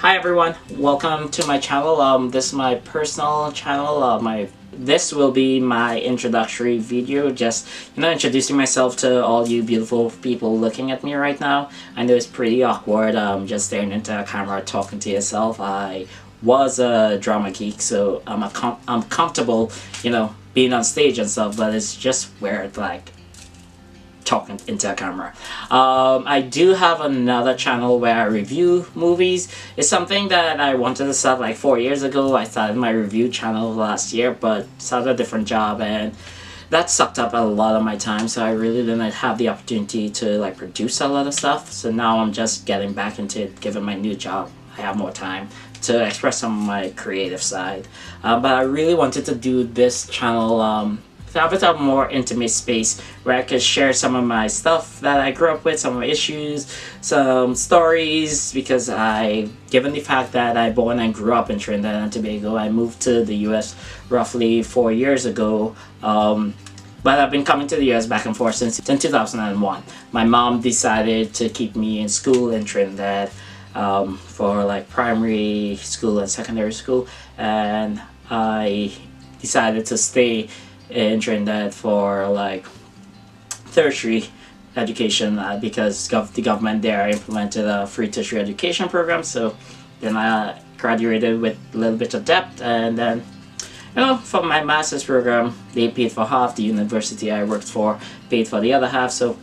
Hi everyone, welcome to my channel. This is my personal channel. This will be my introductory video, just introducing myself to all you beautiful people looking at me right now. I know it's pretty awkward, just staring into a camera talking to yourself. I was a drama geek, so I'm comfortable, being on stage and stuff, but it's just weird, like talking into a camera. I do have another channel where I review movies. It's something that I wanted to start like 4 years ago. I started my review channel last year, but started a different job and that sucked up a lot of my time, so I really didn't have the opportunity to like produce a lot of stuff. So now I'm just getting back into it, given my new job. I have more time to express some of my creative side. But I really wanted to do this channel to have a more intimate space where I could share some of my stuff that I grew up with, some of my issues, some stories, because given the fact that I born and grew up in Trinidad and Tobago, I moved to the US roughly 4 years ago. But I've been coming to the US back and forth since 2001. My mom decided to keep me in school in Trinidad for like primary school and secondary school, and I decided to stay in Trinidad for like tertiary education because the government there implemented a free tertiary education program. So then I graduated with a little bit of debt, and then for my master's program they paid for half, the university I worked for paid for the other half, so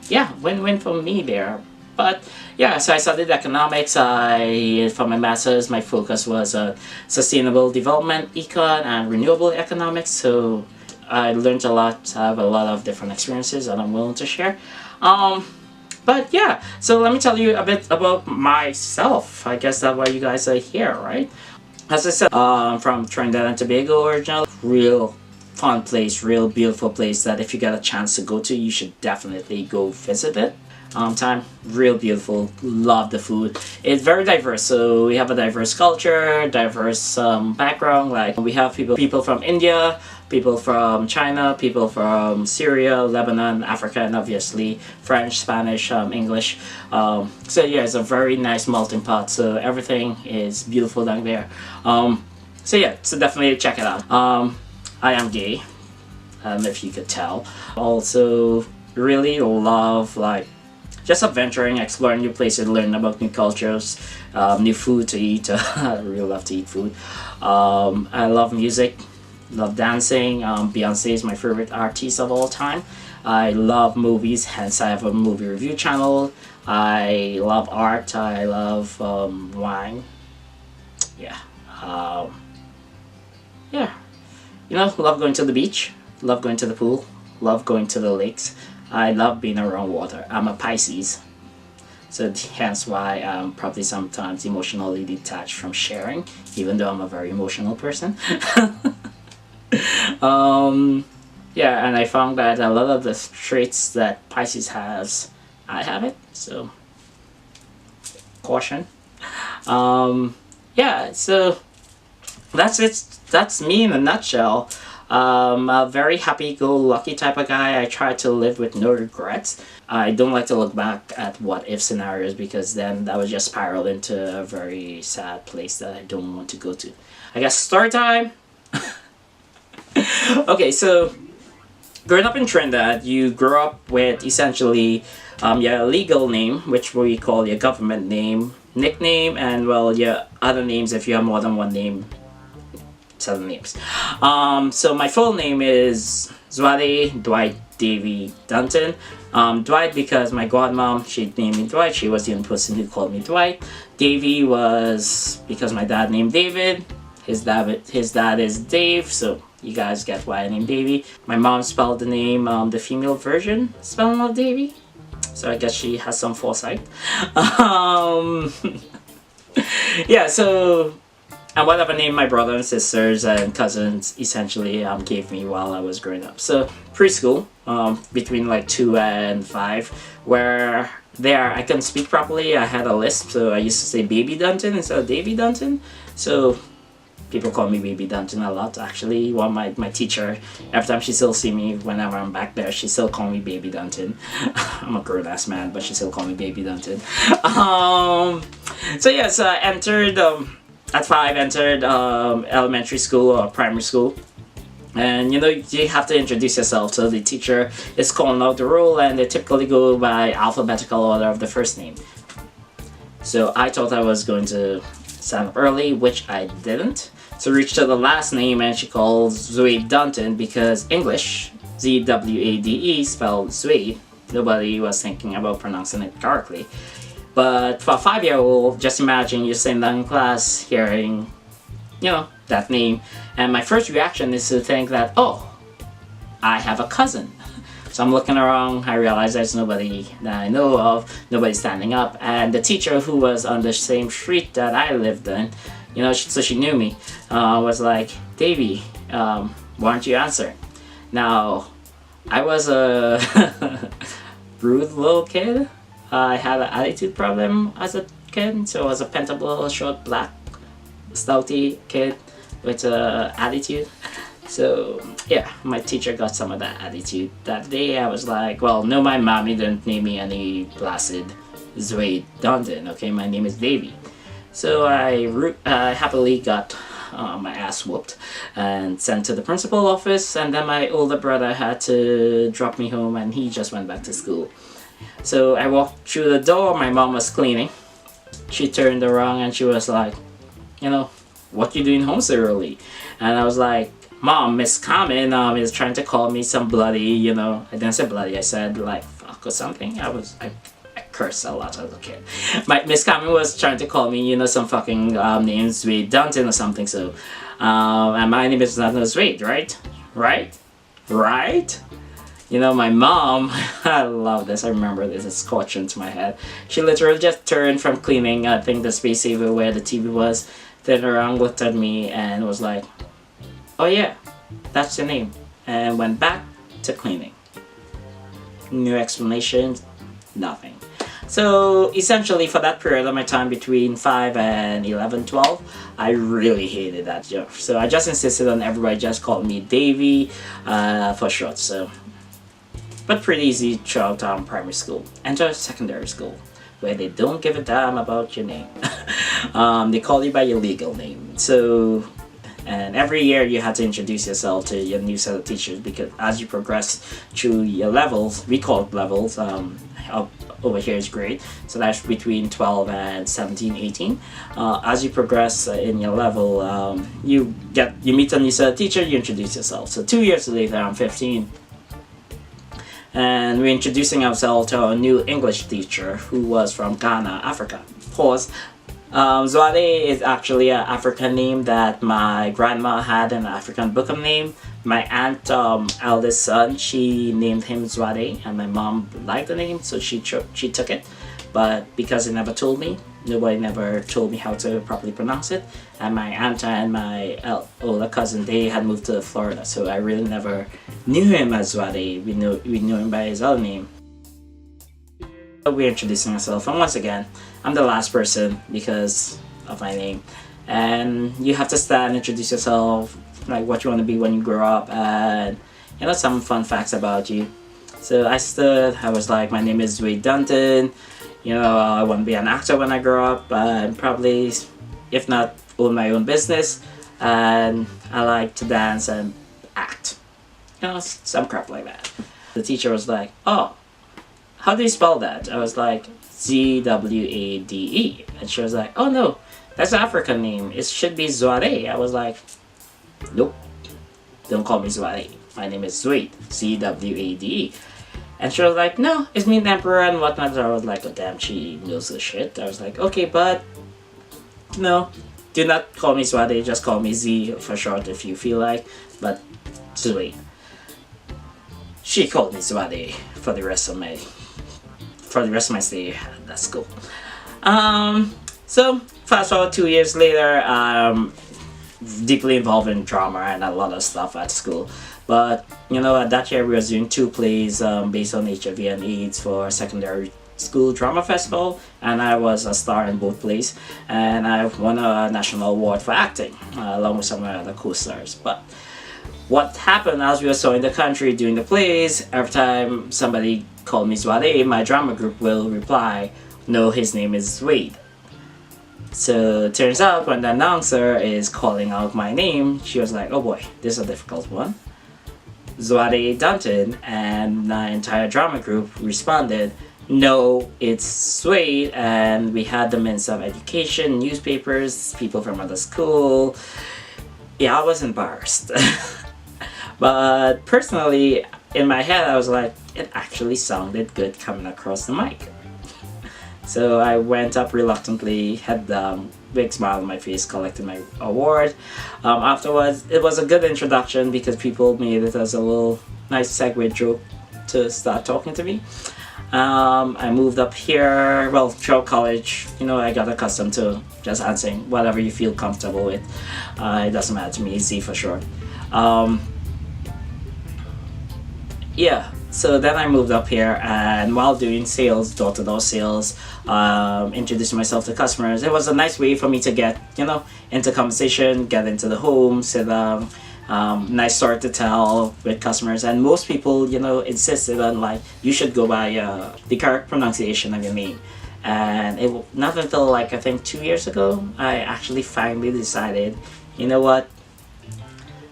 yeah, win-win for me there. But yeah, so I studied economics. For my master's, my focus was sustainable development, econ, and renewable economics. So I learned a lot. I have a lot of different experiences that I'm willing to share. But yeah, so let me tell you a bit about myself. I guess that's why you guys are here, right? As I said, from Trinidad and Tobago originally. Real fun place, real beautiful place that if you get a chance to go to, you should definitely go visit it. Real beautiful, love the food. It's very diverse, so we have a diverse culture, diverse background. Like we have people from India, people from China, people from Syria, Lebanon, Africa, and obviously French, Spanish, English. So yeah, it's a very nice melting pot, so everything is beautiful down there. So yeah, so definitely check it out. I am gay, if you could tell. Also really love like just adventuring, exploring new places, learning about new cultures, new food to eat. I really love to eat food. I love music, love dancing. Beyonce is my favorite artist of all time. I love movies, hence I have a movie review channel. I love art. I love wine. Yeah. Yeah. Love going to the beach, love going to the pool, love going to the lakes. I love being around water. I'm a Pisces, so hence why I'm probably sometimes emotionally detached from sharing, even though I'm a very emotional person. Yeah, and I found that a lot of the traits that Pisces has, I have it, so caution. Yeah, so that's it. That's me in a nutshell. A very happy-go-lucky type of guy. I try to live with no regrets. I don't like to look back at what-if scenarios, because then that would just spiral into a very sad place that I don't want to go to. I guess story time! Okay, so growing up in Trinidad, you grow up with essentially your legal name, which we call your government name, nickname, and well, your other names if you have more than one name. 7 names. So my full name is Zwade Dwight Davy Dunton. Dwight because my godmom, she named me Dwight. She was the only person who called me Dwight. Davy was because my dad named David. His dad is Dave, so you guys get why I named Davy. My mom spelled the name the female version spelling of Davy, so I guess she has some foresight. Yeah, so. And whatever name my brother and sisters and cousins essentially gave me while I was growing up. So preschool, between like 2 and 5, where there I couldn't speak properly. I had a lisp, so I used to say Baby Dunton instead of Davy Dunton. So People call me Baby Dungeon a lot. Actually, my teacher, every time she still see me whenever I'm back there, she still call me Baby Dungeon. I'm a grown ass man, but she still call me Baby Dungeon. So yes, I entered at 5. Entered elementary school or primary school. And you have to introduce yourself, so the teacher is calling out the roll, and they typically go by alphabetical order of the first name. So I thought I was going to stand up early, which I didn't. So reached to the last name, and she called Zwade Dunton because English, Zwade, spelled Zwade. Nobody was thinking about pronouncing it correctly. But for a 5-year-old, just imagine you're sitting down in class hearing, that name. And my first reaction is to think that, oh, I have a cousin. So I'm looking around, I realize there's nobody that I know of, nobody standing up. And the teacher, who was on the same street that I lived in, so she knew me, was like, Davey, why don't you answer? Now, I was a rude little kid. I had an attitude problem as a kid, so I was a pentable, short, black, stouty kid with an attitude. So yeah, my teacher got some of that attitude. That day I was like, well, no, my mommy didn't name me any placid Zwade Dunton, okay, my name is Davey. So I happily got my ass whooped and sent to the principal office, and then my older brother had to drop me home, and he just went back to school. So I walked through the door, my mom was cleaning. She turned around and she was like, what you doing home so early? And I was like, Mom, Miss Carmen is trying to call me some bloody, I didn't say bloody, I said like fuck or something. I cursed a lot as a kid. My Miss Carmen was trying to call me, some fucking names Zwade Dunton or something. So, and my name is not Zwade, right? Right? My mom, I love this, I remember this, it's scorched into my head. She literally just turned from cleaning, I think the space saver where the TV was, turned around, looked at me, and was like, oh yeah, that's your name, and went back to cleaning. No explanation, nothing. So essentially, for that period of my time between 5 and 11, 12, I really hated that job. So I just insisted on everybody just called me Davey for short. So, but pretty easy throughout primary school. Enter secondary school, where they don't give a damn about your name. They call you by your legal name. So, and every year you had to introduce yourself to your new set of teachers, because as you progress through your levels, we call it levels, over here is grade, so that's between 12 and 17, 18. As you progress in your level, you meet a new set of teacher, you introduce yourself. So 2 years later, I'm 15. And we're introducing ourselves to a new English teacher who was from Ghana, Africa. Pause. Zwade is actually an African name that my grandma had, an African Bukum name. My aunt, eldest son, she named him Zwade, and my mom liked the name, so she took it. But because they never told me, nobody never told me how to properly pronounce it. And my aunt and my older cousin, they had moved to Florida, so I really never knew him as Zwade. We knew him by his other name. We're introducing ourselves, and once again, I'm the last person because of my name. And you have to stand, introduce yourself, like what you want to be when you grow up, and some fun facts about you. So I stood, I was like, my name is Zwade Dunton. I want to be an actor when I grow up, and probably, if not, own my own business. And I like to dance and act. Some crap like that. The teacher was like, oh, how do you spell that? I was like, Zwade. And she was like, oh no, that's an African name. It should be Zwade. I was like, nope, don't call me Zwade. My name is Zwade, Zwade. And she was like, no, it's me, the emperor and whatnot. So I was like, oh damn, she knows the shit. I was like, okay, but no, do not call me Zwade, just call me Z for short if you feel like, but Zwade. She called me Zwade for the rest of my stay at school. So fast forward 2 years later, deeply involved in drama and a lot of stuff at school. But at that year we were doing 2 plays based on HIV and AIDS for secondary school drama festival, and I was a star in both plays, and I won a national award for acting, along with some of my other co-stars. But what happened as we were touring the country doing the plays, every time somebody called me Zwade, my drama group will reply, no, his name is Wade. So it turns out when the announcer is calling out my name, she was like, oh boy, this is a difficult one. Zwade Dunton, and my entire drama group responded, no, it's Suede, and we had the Minister of Education, newspapers, people from other school. Yeah, I was embarrassed. But personally, in my head, I was like, it actually sounded good coming across the mic. So I went up reluctantly, had a big smile on my face, collected my award. Afterwards, it was a good introduction because people made it as a little nice segue joke to start talking to me. I moved up here, well, throughout college, I got accustomed to just answering whatever you feel comfortable with. It doesn't matter to me, Z for short. Yeah, so then I moved up here, and while doing sales, door-to-door sales, introducing myself to customers, it was a nice way for me to get, into conversation, get into the home, sit down, nice story to tell with customers. And most people, insisted on, like, you should go by the correct pronunciation of your name. And not until, I think 2 years ago, I actually finally decided, you know what,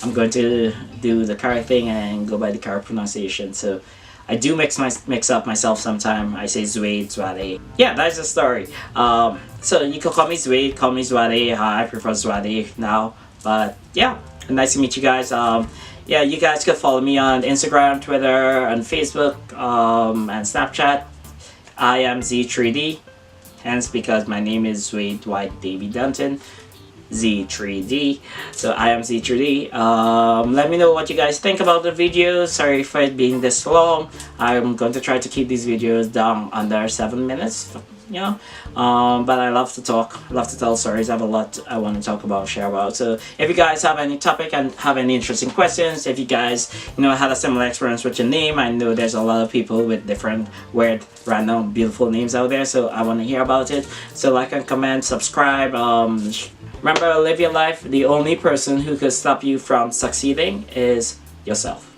I'm going to do the correct thing and go by the correct pronunciation. So I do mix up myself sometime. I say Zwade, Zwade. Yeah, that's the story. So you can call me Zwade, call me Zwade. I prefer Zwade now. But yeah, nice to meet you guys. Yeah, you guys can follow me on Instagram, Twitter, and Facebook, and Snapchat. I am Z3D, hence because my name is Zwade Dwight Davy Dunton. Z3D. So I am Z3D. Let me know what you guys think about the video. Sorry for it being this long. I'm going to try to keep these videos down under 7 minutes. But I love to talk. I love to tell stories. I have a lot I want to talk about, share about. So if you guys have any topic and have any interesting questions, if you guys had a similar experience with your name, I know there's a lot of people with different weird, random, beautiful names out there. So I want to hear about it. So like and comment, subscribe. Remember, live your life. The only person who could stop you from succeeding is yourself.